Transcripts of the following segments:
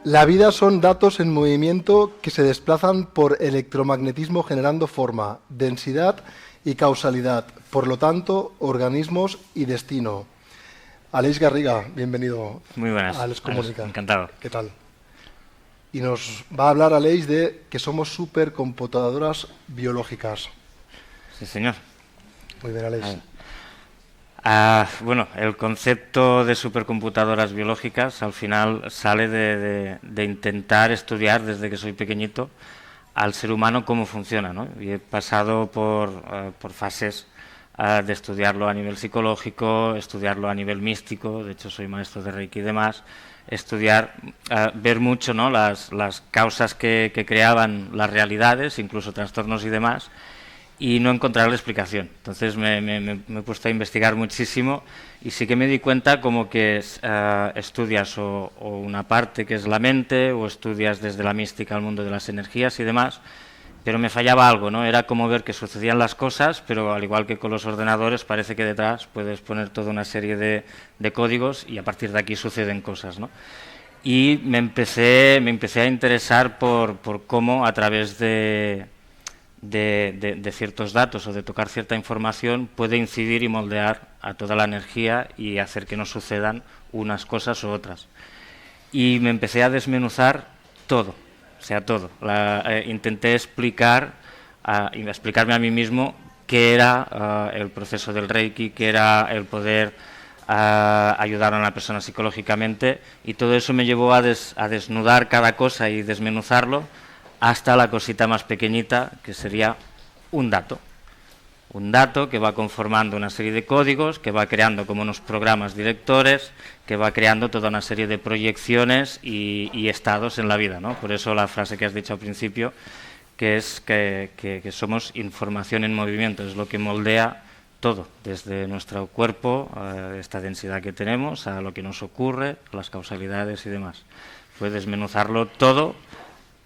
La vida son datos en movimiento que se desplazan por electromagnetismo generando forma, densidad y causalidad, por lo tanto, organismos y destino. Aleix Garriga, bienvenido. Muy buenas, a Alex Comunica. encantado. ¿Qué tal? Y nos va a hablar Aleix de que somos supercomputadoras biológicas. Sí, señor. Muy bien, Aleix. Bueno, el concepto de supercomputadoras biológicas al final sale de intentar estudiar desde que soy pequeñito al ser humano cómo funciona, ¿no? Y he pasado por fases de estudiarlo a nivel psicológico, estudiarlo a nivel místico, de hecho soy maestro de Reiki y demás, estudiar, ver mucho, ¿no?, las causas que creaban las realidades, incluso trastornos y demás, y no encontrar la explicación. Entonces me he puesto a investigar muchísimo y sí que me di cuenta como que estudias o una parte que es la mente, o estudias desde la mística al mundo de las energías y demás, pero me fallaba algo, ¿no? Era como ver que sucedían las cosas, pero al igual que con los ordenadores, parece que detrás puedes poner toda una serie de códigos y a partir de aquí suceden cosas, ¿no? Y me empecé a interesar por cómo a través de ciertos datos o de tocar cierta información puede incidir y moldear a toda la energía y hacer que no sucedan unas cosas u otras. Y me empecé a desmenuzar todo, o sea, todo. Intenté explicarme a mí mismo qué era el proceso del Reiki, qué era el poder ayudar a una persona psicológicamente, y todo eso me llevó a desnudar cada cosa y desmenuzarlo hasta la cosita más pequeñita, que sería un dato. Un dato que va conformando una serie de códigos, que va creando como unos programas directores, que va creando toda una serie de proyecciones y estados en la vida, ¿no? Por eso la frase que has dicho al principio, que es que somos información en movimiento, es lo que moldea todo, desde nuestro cuerpo, esta densidad que tenemos, a lo que nos ocurre, las causalidades y demás. Fue desmenuzarlo todo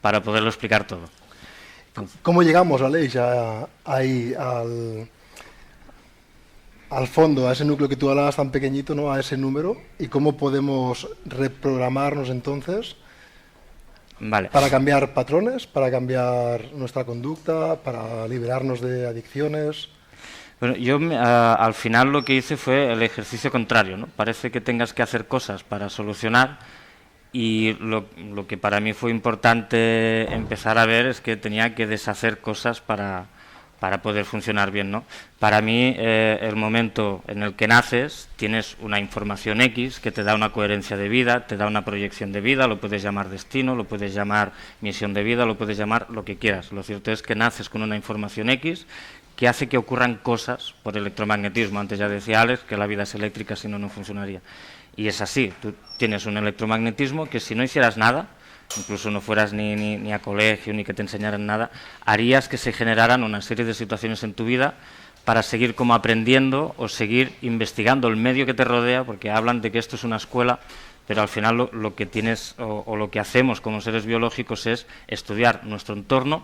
para poderlo explicar todo. ¿Cómo llegamos, Aleix, ahí al fondo, a ese núcleo que tú hablabas tan pequeñito, ¿no?, a ese número? ¿Y cómo podemos reprogramarnos entonces para cambiar patrones, para cambiar nuestra conducta, para liberarnos de adicciones? Bueno, yo al final lo que hice fue el ejercicio contrario, ¿no? Parece que tengas que hacer cosas para solucionar, y lo que para mí fue importante empezar a ver es que tenía que deshacer cosas para poder funcionar bien, ¿no? Para mí, el momento en el que naces, tienes una información X que te da una coherencia de vida, te da una proyección de vida, lo puedes llamar destino, lo puedes llamar misión de vida, lo puedes llamar lo que quieras. Lo cierto es que naces con una información X que hace que ocurran cosas por electromagnetismo. Antes ya decía Alex que la vida es eléctrica, si no, no funcionaría. Y es así, tú tienes un electromagnetismo que si no hicieras nada, incluso no fueras ni a colegio ni que te enseñaran nada, harías que se generaran una serie de situaciones en tu vida para seguir como aprendiendo o seguir investigando el medio que te rodea, porque hablan de que esto es una escuela, pero al final lo que tienes o lo que hacemos como seres biológicos es estudiar nuestro entorno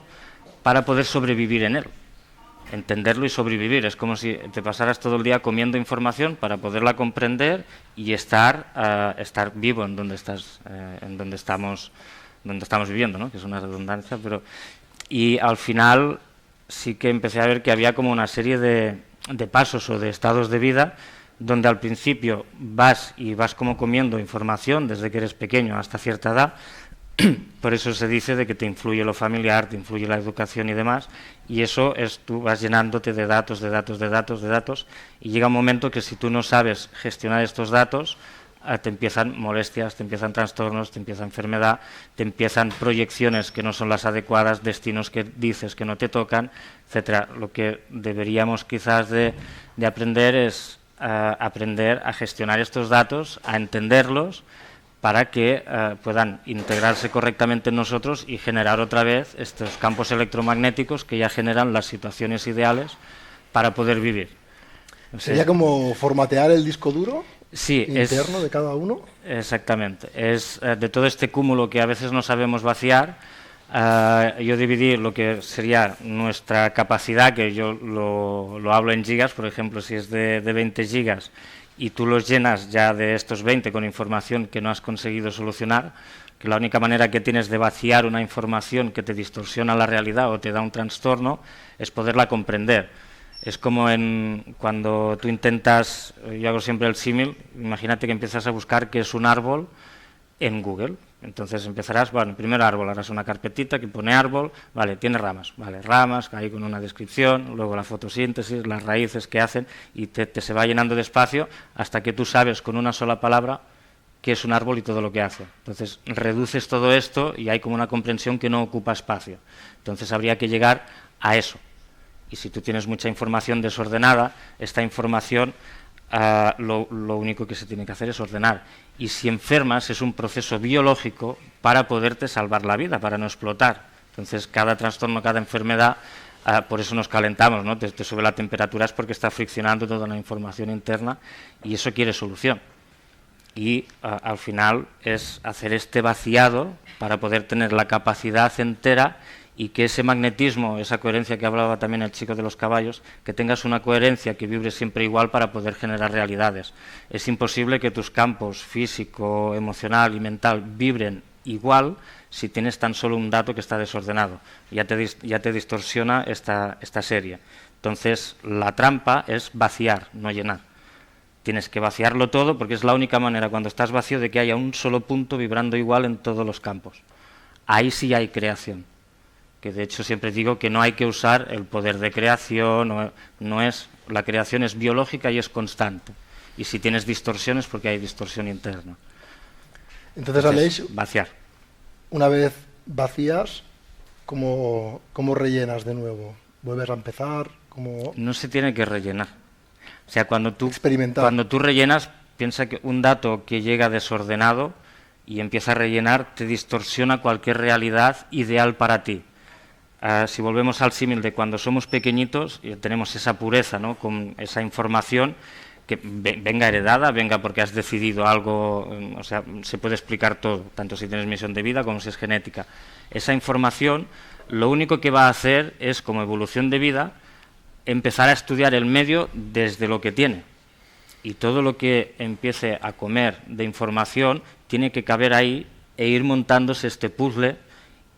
para poder sobrevivir en él. Entenderlo y sobrevivir. Es como si te pasaras todo el día comiendo información para poderla comprender y estar vivo en donde estamos viviendo, ¿no? Que es una redundancia, pero y al final sí que empecé a ver que había como una serie de pasos o de estados de vida donde al principio vas como comiendo información desde que eres pequeño hasta cierta edad. Por eso se dice de que te influye lo familiar, te influye la educación y demás, y eso es, tú vas llenándote de datos, y llega un momento que si tú no sabes gestionar estos datos, te empiezan molestias, te empiezan trastornos, te empieza enfermedad, te empiezan proyecciones que no son las adecuadas, destinos que dices que no te tocan, etcétera. Lo que deberíamos quizás de aprender es aprender a gestionar estos datos, a entenderlos, para que puedan integrarse correctamente en nosotros y generar otra vez estos campos electromagnéticos que ya generan las situaciones ideales para poder vivir. ¿Sería como formatear el disco duro interno de cada uno? Exactamente. Es de todo este cúmulo que a veces no sabemos vaciar. Yo dividí lo que sería nuestra capacidad, que yo lo hablo en gigas, por ejemplo, si es de 20 gigas, y tú los llenas ya de estos 20 con información que no has conseguido solucionar, que la única manera que tienes de vaciar una información que te distorsiona la realidad o te da un trastorno es poderla comprender. Es como cuando tú intentas, yo hago siempre el símil, imagínate que empiezas a buscar qué es un árbol en Google. Entonces empezarás, bueno, primero árbol, harás una carpetita que pone árbol, vale, tiene ramas, vale, ramas, ahí con una descripción, luego la fotosíntesis, las raíces que hacen, y te se va llenando de espacio hasta que tú sabes con una sola palabra qué es un árbol y todo lo que hace. Entonces reduces todo esto y hay como una comprensión que no ocupa espacio. Entonces habría que llegar a eso. Y si tú tienes mucha información desordenada, esta información lo único que se tiene que hacer es ordenar. Y si enfermas es un proceso biológico para poderte salvar la vida, para no explotar. Entonces cada trastorno, cada enfermedad, por eso nos calentamos, ¿no? Te sube la temperatura es porque está friccionando toda la información interna y eso quiere solución. Y al final es hacer este vaciado para poder tener la capacidad entera y que ese magnetismo, esa coherencia que hablaba también el chico de los caballos, que tengas una coherencia que vibre siempre igual para poder generar realidades. Es imposible que tus campos físico, emocional y mental vibren igual si tienes tan solo un dato que está desordenado. Ya te distorsiona esta serie. Entonces, la trampa es vaciar, no llenar. Tienes que vaciarlo todo porque es la única manera cuando estás vacío de que haya un solo punto vibrando igual en todos los campos. Ahí sí hay creación. Que de hecho siempre digo que no hay que usar el poder de creación, la creación es biológica y es constante. Y si tienes distorsiones, porque hay distorsión interna. Entonces Aleix, vaciar. Una vez vacías, ¿cómo rellenas de nuevo? ¿Vuelves a empezar? No se tiene que rellenar. O sea, cuando tú rellenas, piensa que un dato que llega desordenado y empieza a rellenar, te distorsiona cualquier realidad ideal para ti. Si volvemos al símil de cuando somos pequeñitos, tenemos esa pureza, ¿no? Con esa información que venga heredada, venga porque has decidido algo, o sea, se puede explicar todo, tanto si tienes misión de vida como si es genética. Esa información lo único que va a hacer es, como evolución de vida, empezar a estudiar el medio desde lo que tiene. Y todo lo que empiece a comer de información tiene que caber ahí e ir montándose este puzzle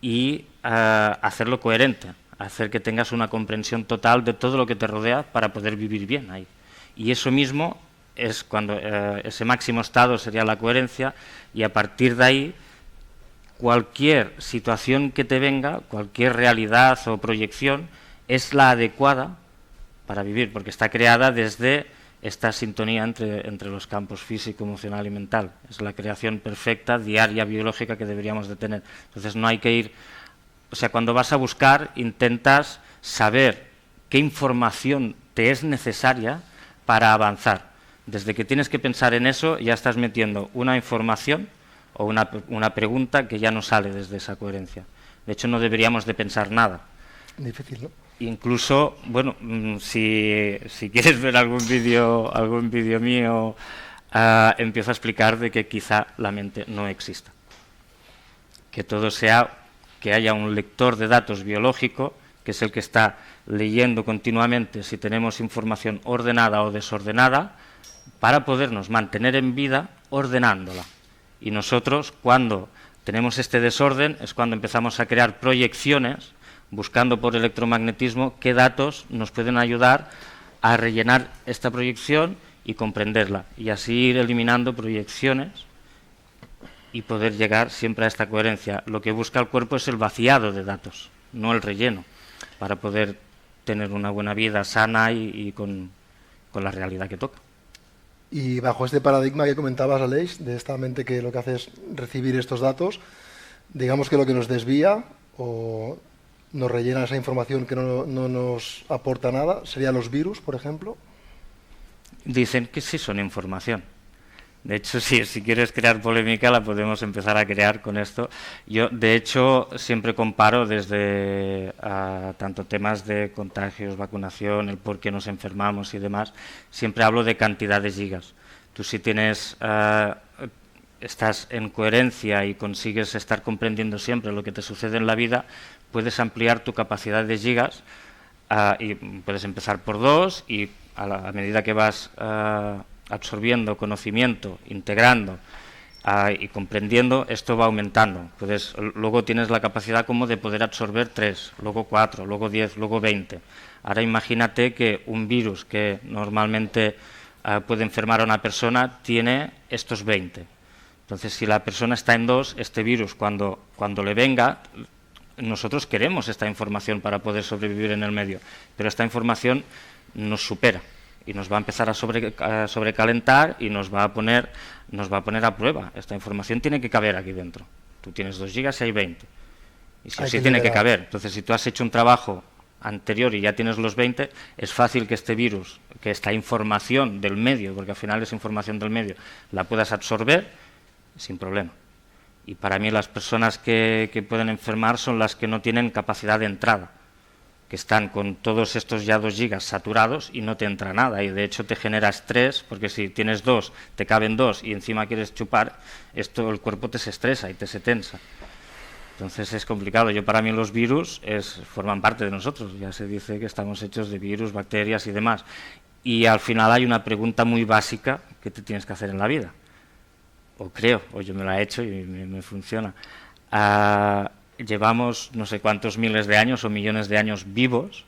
y hacerlo coherente, hacer que tengas una comprensión total de todo lo que te rodea para poder vivir bien ahí. Y eso mismo es cuando ese máximo estado sería la coherencia, y a partir de ahí cualquier situación que te venga, cualquier realidad o proyección es la adecuada para vivir, porque está creada desde esta sintonía entre los campos físico, emocional y mental. Es la creación perfecta, diaria, biológica que deberíamos de tener. Entonces no hay que ir... O sea, cuando vas a buscar, intentas saber qué información te es necesaria para avanzar. Desde que tienes que pensar en eso, ya estás metiendo una información o una pregunta que ya no sale desde esa coherencia. De hecho, no deberíamos de pensar nada. Difícil, ¿no? Incluso, bueno, si quieres ver algún vídeo mío, empiezo a explicar de que quizá la mente no exista. Que todo sea, que haya un lector de datos biológico, que es el que está leyendo continuamente si tenemos información ordenada o desordenada, para podernos mantener en vida ordenándola. Y nosotros, cuando tenemos este desorden, es cuando empezamos a crear proyecciones, buscando por electromagnetismo qué datos nos pueden ayudar a rellenar esta proyección y comprenderla, y así ir eliminando proyecciones y poder llegar siempre a esta coherencia. Lo que busca el cuerpo es el vaciado de datos, no el relleno, para poder tener una buena vida sana y con la realidad que toca. Y bajo este paradigma que comentabas, Aleix, de esta mente que lo que hace es recibir estos datos, digamos que lo que nos desvía o nos rellena esa información que no nos aporta nada, serían los virus, por ejemplo. Dicen que sí son información. De hecho, sí, si quieres crear polémica la podemos empezar a crear con esto. Yo, de hecho, siempre comparo desde tanto temas de contagios, vacunación, el por qué nos enfermamos y demás, siempre hablo de cantidad de gigas. Tú si tienes... estás en coherencia y consigues estar comprendiendo siempre lo que te sucede en la vida, puedes ampliar tu capacidad de gigas y puedes empezar por 2 y a medida que vas absorbiendo conocimiento, integrando y comprendiendo, esto va aumentando. Luego tienes la capacidad como de poder absorber 3, luego 4, luego 10, luego 20. Ahora imagínate que un virus que normalmente puede enfermar a una persona tiene estos 20. Entonces, si la persona está en 2, este virus cuando le venga, nosotros queremos esta información para poder sobrevivir en el medio, pero esta información nos supera y nos va a empezar a sobrecalentar y nos va a poner a prueba. Esta información tiene que caber aquí dentro. Tú tienes 2 gigas y hay 20. Y sí tiene que caber. Entonces, si tú has hecho un trabajo anterior y ya tienes los 20, es fácil que este virus, que esta información del medio, porque al final es información del medio, la puedas absorber sin problema. Y para mí las personas que pueden enfermar son las que no tienen capacidad de entrada, que están con todos estos ya 2 gigas saturados y no te entra nada, y de hecho te genera estrés, porque si tienes 2, te caben 2 y encima quieres chupar, el cuerpo te se estresa y te se tensa. Entonces es complicado. Para mí los virus forman parte de nosotros, ya se dice que estamos hechos de virus, bacterias y demás. Y al final hay una pregunta muy básica que te tienes que hacer en la vida, o creo, o yo me la he hecho y me funciona. Llevamos no sé cuántos miles de años o millones de años vivos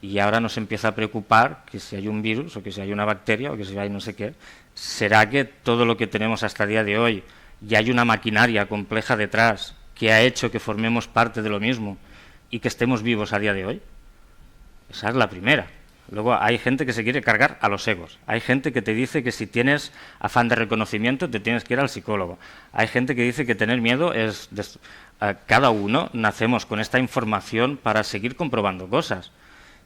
y ahora nos empieza a preocupar que si hay un virus o que si hay una bacteria o que si hay no sé qué, ¿será que todo lo que tenemos hasta el día de hoy ya hay una maquinaria compleja detrás que ha hecho que formemos parte de lo mismo y que estemos vivos a día de hoy? Esa es la primera. Luego hay gente que se quiere cargar a los egos. Hay gente que te dice que si tienes afán de reconocimiento te tienes que ir al psicólogo. Hay gente que dice que tener miedo es... cada uno nacemos con esta información para seguir comprobando cosas.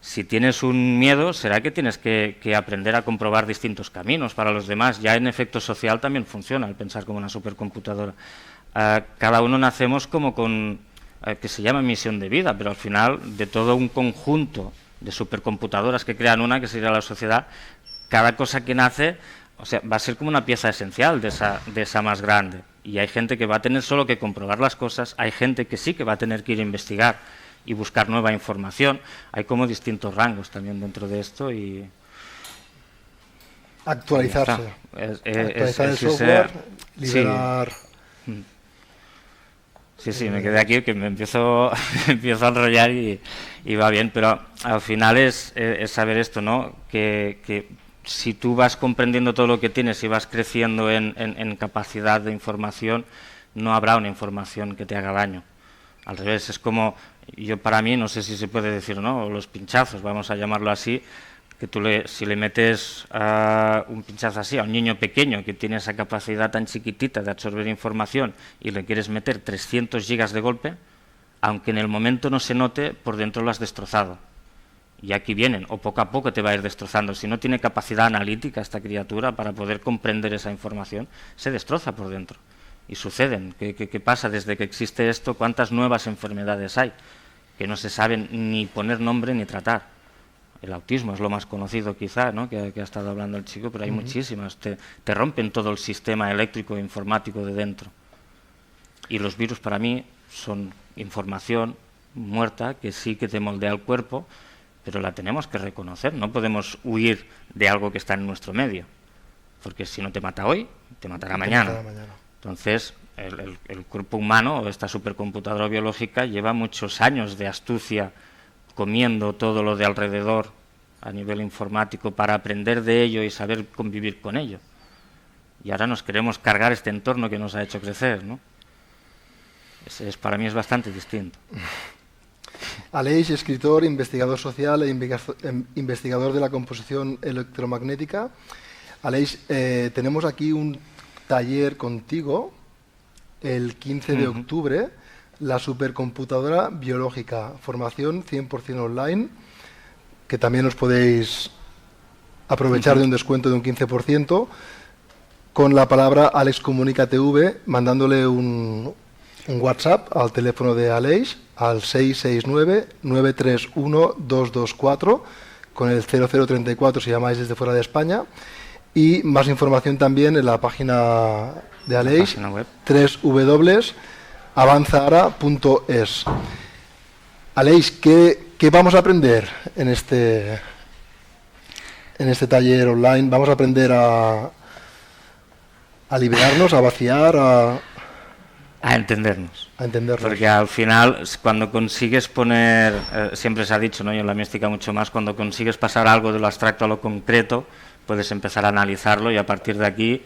Si tienes un miedo, será que tienes que aprender a comprobar distintos caminos para los demás. Ya en efecto social también funciona el pensar como una supercomputadora. Cada uno nacemos como con... que se llama misión de vida, pero al final de todo un conjunto de supercomputadoras que crean una, que sería la sociedad, cada cosa que nace, o sea, va a ser como una pieza esencial de esa más grande. Y hay gente que va a tener solo que comprobar las cosas, hay gente que sí que va a tener que ir a investigar y buscar nueva información. Hay como distintos rangos también dentro de esto y... Actualizarse. Actualizar el software, liberar... Sí, me quedé aquí que me empiezo a enrollar y va bien, pero al final es saber esto, ¿no? Que si tú vas comprendiendo todo lo que tienes y vas creciendo en capacidad de información, no habrá una información que te haga daño. Al revés, es como, para mí, no sé si se puede decir, ¿no? Los pinchazos, vamos a llamarlo así, que tú si le metes un pinchazo así a un niño pequeño que tiene esa capacidad tan chiquitita de absorber información y le quieres meter 300 gigas de golpe, aunque en el momento no se note, por dentro lo has destrozado. Y aquí vienen, o poco a poco te va a ir destrozando. Si no tiene capacidad analítica esta criatura para poder comprender esa información, se destroza por dentro. Y suceden. ¿Qué pasa desde que existe esto? ¿Cuántas nuevas enfermedades hay que no se saben ni poner nombre ni tratar? El autismo es lo más conocido quizá, ¿no? que ha estado hablando el chico, pero hay muchísimas. Te rompen todo el sistema eléctrico e informático de dentro. Y los virus para mí son información muerta que sí que te moldea el cuerpo, pero la tenemos que reconocer. No podemos huir de algo que está en nuestro medio, porque si no te mata hoy, te matará mañana. Entonces, el cuerpo humano, o esta supercomputadora biológica, lleva muchos años de astucia comiendo todo lo de alrededor a nivel informático para aprender de ello y saber convivir con ello. Y ahora nos queremos cargar este entorno que nos ha hecho crecer, ¿no? Para mí es bastante distinto. Aleix, escritor, investigador social e investigador de la composición electromagnética. Aleix, tenemos aquí un taller contigo el 15 de octubre, la supercomputadora biológica, formación 100% online, que también os podéis aprovechar de un descuento de un 15% con la palabra Alex Comunica TV, mandándole un WhatsApp al teléfono de Aleix al 669-931-224 con el 0034 si llamáis desde fuera de España, y más información también en la página de Aleix, www.avanzahara.es. Aleix, ¿qué vamos a aprender en este en este taller online, vamos a aprender a liberarnos, a vaciar, a entendernos. A entendernos. Porque al final, cuando consigues poner, siempre se ha dicho, ¿no? Y en la mística mucho más, cuando consigues pasar algo de lo abstracto a lo concreto, puedes empezar a analizarlo y a partir de aquí,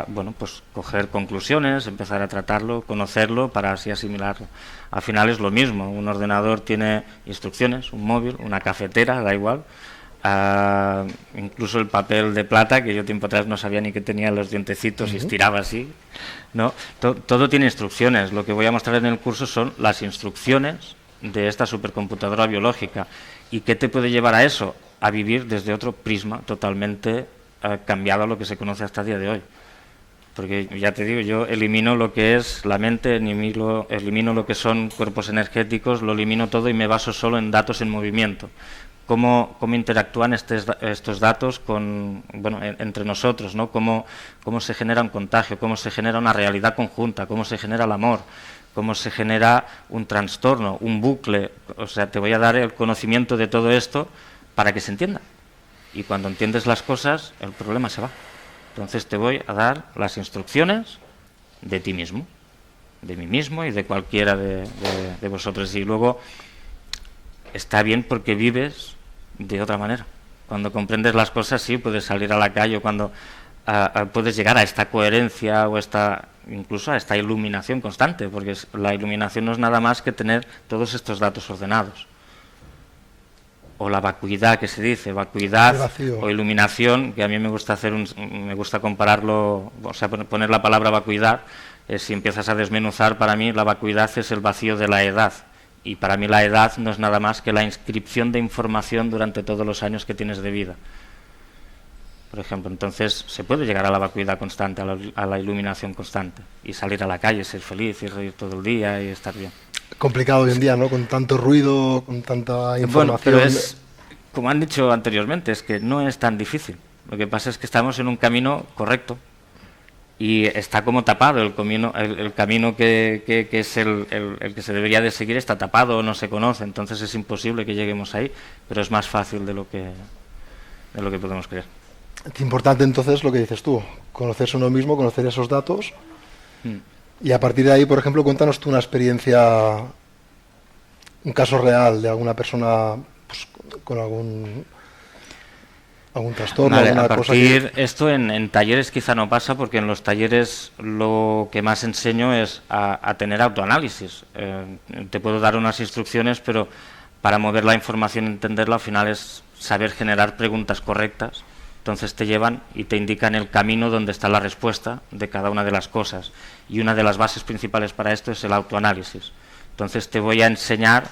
bueno, pues coger conclusiones, empezar a tratarlo, conocerlo para así asimilarlo. Al final es lo mismo, un ordenador tiene instrucciones, un móvil, una cafetera, da igual. Incluso el papel de plata, que yo tiempo atrás no sabía ni que tenía los dientecitos y estiraba así, ¿no? Todo tiene instrucciones. Lo que voy a mostrar en el curso son las instrucciones de esta supercomputadora biológica. ¿Y qué te puede llevar a eso? A vivir desde otro prisma totalmente cambiado a lo que se conoce hasta el día de hoy. Porque ya te digo, yo elimino lo que es la mente, elimino lo que son cuerpos energéticos, lo elimino todo y me baso solo en datos en movimiento. Cómo interactúan estos datos entre nosotros, ¿no? Cómo se genera un contagio, cómo se genera una realidad conjunta, cómo se genera el amor, cómo se genera un trastorno, un bucle. O sea, te voy a dar el conocimiento de todo esto para que se entienda. Y cuando entiendes las cosas, el problema se va. Entonces te voy a dar las instrucciones de ti mismo, de mí mismo y de cualquiera de vosotros. Y luego está bien porque vives de otra manera. Cuando comprendes las cosas, sí, puedes salir a la calle, o cuando puedes llegar a esta coherencia o incluso a esta iluminación constante, porque la iluminación no es nada más que tener todos estos datos ordenados. O la vacuidad que se dice, vacuidad o iluminación, que a mí me gusta me gusta compararlo, o sea, poner la palabra vacuidad, si empiezas a desmenuzar, para mí la vacuidad es el vacío de la edad. Y para mí la edad no es nada más que la inscripción de información durante todos los años que tienes de vida. Por ejemplo, entonces se puede llegar a la vacuidad constante, a la iluminación constante, y salir a la calle, ser feliz y reír todo el día y estar bien. Complicado hoy en día, ¿no? Con tanto ruido, con tanta información. Bueno, pero es, como han dicho anteriormente, es que no es tan difícil. Lo que pasa es que estamos en un camino correcto. Y está como tapado el camino que es el que se debería de seguir, está tapado o no se conoce, entonces es imposible que lleguemos ahí, pero es más fácil de lo que podemos creer. Es importante entonces lo que dices tú, conocerse uno mismo, conocer esos datos, y a partir de ahí, por ejemplo, cuéntanos tú una experiencia, un caso real de alguna persona pues, con algún trastorno, vale, alguna a partir cosa que... Esto en talleres quizá no pasa, porque en los talleres lo que más enseño es a tener autoanálisis. Te puedo dar unas instrucciones, pero para mover la información y entenderla al final es saber generar preguntas correctas. Entonces te llevan y te indican el camino donde está la respuesta de cada una de las cosas. Y una de las bases principales para esto es el autoanálisis. Entonces te voy a enseñar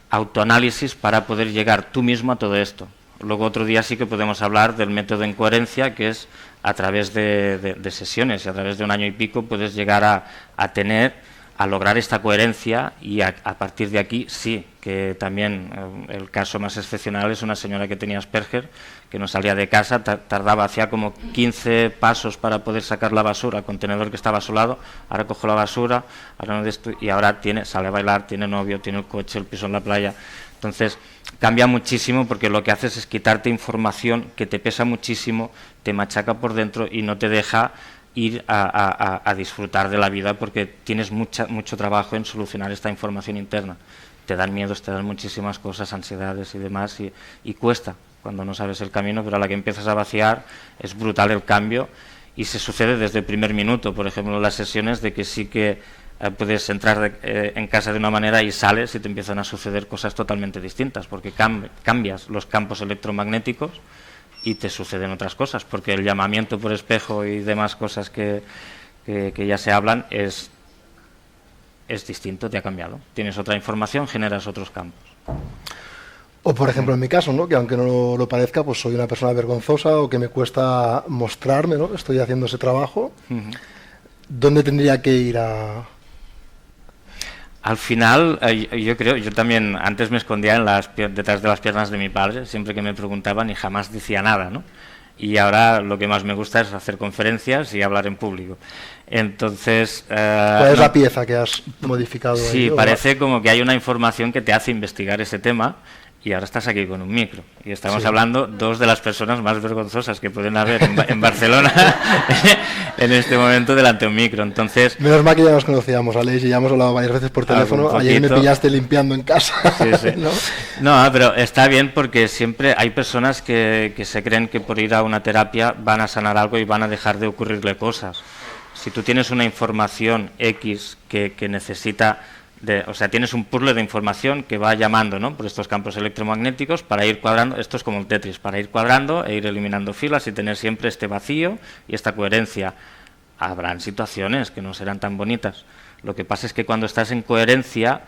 autoanálisis para poder llegar tú mismo a todo esto. Luego otro día sí que podemos hablar del método en coherencia, que es a través de sesiones y a través de un año y pico puedes llegar a lograr esta coherencia y a partir de aquí sí, que también el caso más excepcional es una señora que tenía Asperger, que no salía de casa, hacía como 15 pasos para poder sacar la basura al contenedor que estaba a su lado, ahora cojo la basura, ahora no y ahora sale a bailar, tiene novio, tiene el coche, el piso en la playa. Entonces cambia muchísimo porque lo que haces es quitarte información que te pesa muchísimo, te machaca por dentro y no te deja ir a disfrutar de la vida porque tienes mucho trabajo en solucionar esta información interna. Te dan miedos, te dan muchísimas cosas, ansiedades y demás y cuesta cuando no sabes el camino, pero a la que empiezas a vaciar es brutal el cambio y se sucede desde el primer minuto. Por ejemplo, en las sesiones de que sí que puedes entrar en casa de una manera y sales y te empiezan a suceder cosas totalmente distintas porque cambias los campos electromagnéticos y te suceden otras cosas porque el llamamiento por espejo y demás cosas que ya se hablan es distinto, te ha cambiado. Tienes otra información, generas otros campos. O por ejemplo en mi caso, ¿no? Que aunque no lo parezca, pues soy una persona vergonzosa o que me cuesta mostrarme, ¿no? Estoy haciendo ese trabajo. ¿Dónde tendría que ir a...? Al final, yo también antes me escondía detrás de las piernas de mi padre, siempre que me preguntaban y jamás decía nada, ¿no? Y ahora lo que más me gusta es hacer conferencias y hablar en público. Entonces... ¿Cuál es la pieza que has modificado? Sí, parece como que hay una información que te hace investigar ese tema y ahora estás aquí con un micro. Y estamos hablando dos de las personas más vergonzosas que pueden haber en Barcelona en este momento delante de un micro. Entonces, menos mal que ya nos conocíamos, Aleix, y ya hemos hablado varias veces por teléfono. Ayer me pillaste limpiando en casa. Sí. ¿No? Pero está bien porque siempre hay personas que se creen que por ir a una terapia van a sanar algo y van a dejar de ocurrirle cosas. Si tú tienes una información X que necesita... tienes un puzzle de información que va llamando, ¿no?, por estos campos electromagnéticos para ir cuadrando, esto es como el Tetris, para ir cuadrando e ir eliminando filas y tener siempre este vacío y esta coherencia. Habrán situaciones que no serán tan bonitas. Lo que pasa es que cuando estás en coherencia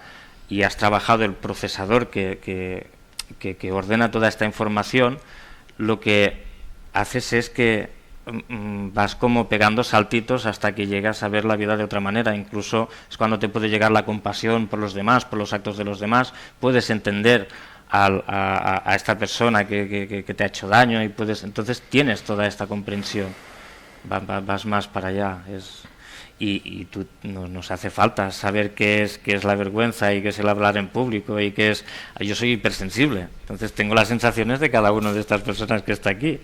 y has trabajado el procesador que ordena toda esta información, lo que haces es que vas como pegando saltitos hasta que llegas a ver la vida de otra manera. Incluso es cuando te puede llegar la compasión por los demás, por los actos de los demás, puedes entender a esta persona que te ha hecho daño y entonces tienes toda esta comprensión, vas más para allá. Y nos hace falta saber qué es la vergüenza y qué es el hablar en público y qué es... Yo soy hipersensible, entonces tengo las sensaciones de cada una de estas personas que está aquí.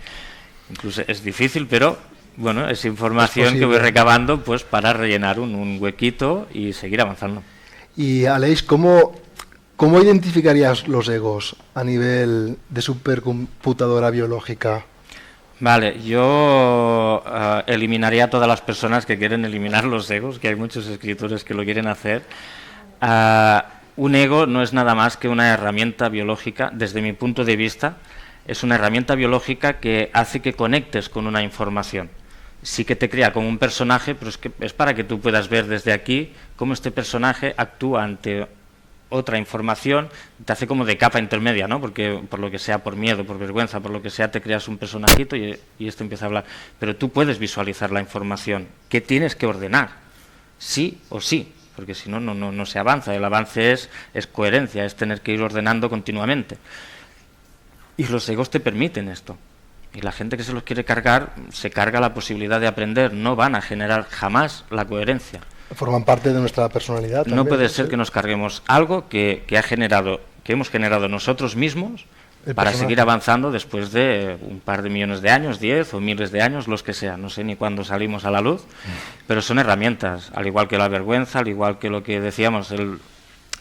Incluso es difícil, pero bueno, es información que voy recabando pues para rellenar un huequito y seguir avanzando. Y Aleix, ¿cómo identificarías los egos a nivel de supercomputadora biológica? Vale, yo eliminaría a todas las personas que quieren eliminar los egos, que hay muchos escritores que lo quieren hacer. Un ego no es nada más que una herramienta biológica, desde mi punto de vista. Es una herramienta biológica que hace que conectes con una información. Sí que te crea como un personaje, pero es para que tú puedas ver desde aquí cómo este personaje actúa ante otra información, te hace como de capa intermedia, ¿no? Porque por lo que sea, por miedo, por vergüenza, por lo que sea, te creas un personajito y esto empieza a hablar. Pero tú puedes visualizar la información que tienes que ordenar, sí o sí, porque si no, no se avanza. El avance es coherencia, es tener que ir ordenando continuamente. Y los egos te permiten esto. Y la gente que se los quiere cargar, se carga la posibilidad de aprender. No van a generar jamás la coherencia. Forman parte de nuestra personalidad también. No puede ser que nos carguemos algo que hemos generado nosotros mismos para seguir avanzando después de un par de millones de años, 10 o miles de años, los que sean. No sé ni cuándo salimos a la luz, pero son herramientas. Al igual que la vergüenza, al igual que lo que decíamos,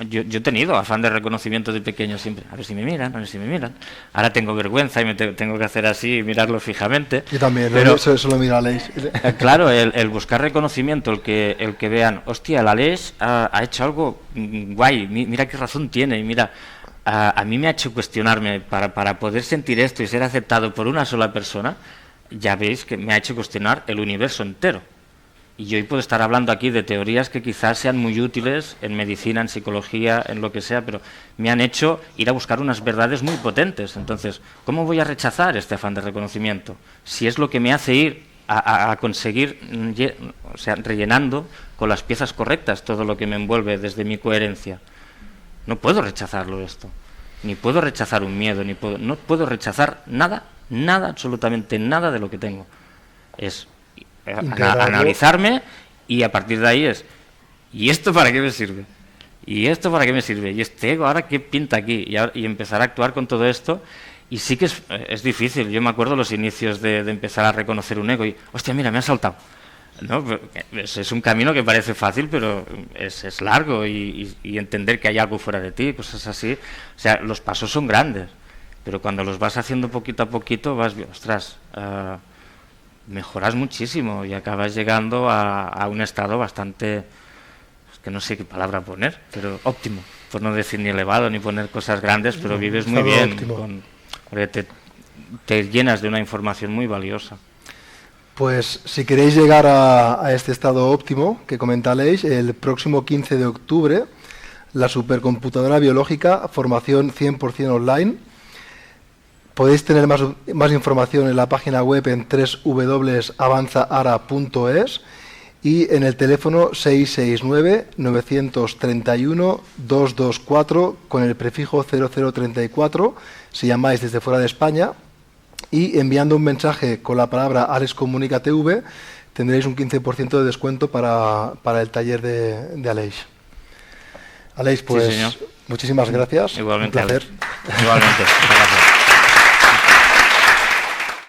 Yo he tenido afán de reconocimiento de pequeño siempre. A ver si me miran, a ver si me miran. Ahora tengo vergüenza y me tengo que hacer así y mirarlo fijamente. Yo también, pero eso lo mira Aleix. Claro, el buscar reconocimiento, el que vean, hostia, el Aleix ha hecho algo guay, mira qué razón tiene, y mira, a mí me ha hecho cuestionarme para poder sentir esto y ser aceptado por una sola persona. Ya veis que me ha hecho cuestionar el universo entero. Y hoy puedo estar hablando aquí de teorías que quizás sean muy útiles en medicina, en psicología, en lo que sea, pero me han hecho ir a buscar unas verdades muy potentes. Entonces, ¿cómo voy a rechazar este afán de reconocimiento? Si es lo que me hace ir a conseguir, rellenando con las piezas correctas todo lo que me envuelve desde mi coherencia. No puedo rechazarlo esto. Ni puedo rechazar un miedo, no puedo rechazar nada, absolutamente nada de lo que tengo. Es analizarme y a partir de ahí ¿y esto para qué me sirve? ¿Y esto para qué me sirve? ¿Y este ego ahora qué pinta aquí? Y empezar a actuar con todo esto. Y sí que es difícil. Yo me acuerdo los inicios de empezar a reconocer un ego y, hostia, mira, me ha saltado. ¿No? Es un camino que parece fácil, pero es largo y entender que hay algo fuera de ti, cosas así. O sea, los pasos son grandes, pero cuando los vas haciendo poquito a poquito vas, ostras, mejoras muchísimo y acabas llegando a un estado bastante, es que no sé qué palabra poner, pero óptimo, por no decir ni elevado ni poner cosas grandes, pero vives muy bien, porque te llenas de una información muy valiosa. Pues si queréis llegar a este estado óptimo que comenta Aleix, el próximo 15 de octubre, la supercomputadora biológica, formación 100% online. Podéis tener más información en la página web en www.avanzaara.es y en el teléfono 669-931-224 con el prefijo 0034 si llamáis desde fuera de España, y enviando un mensaje con la palabra Alex Comunica TV tendréis un 15% de descuento para el taller de Aleix. Aleix, pues sí, Muchísimas gracias. Igualmente. Un placer. Igualmente. Gracias.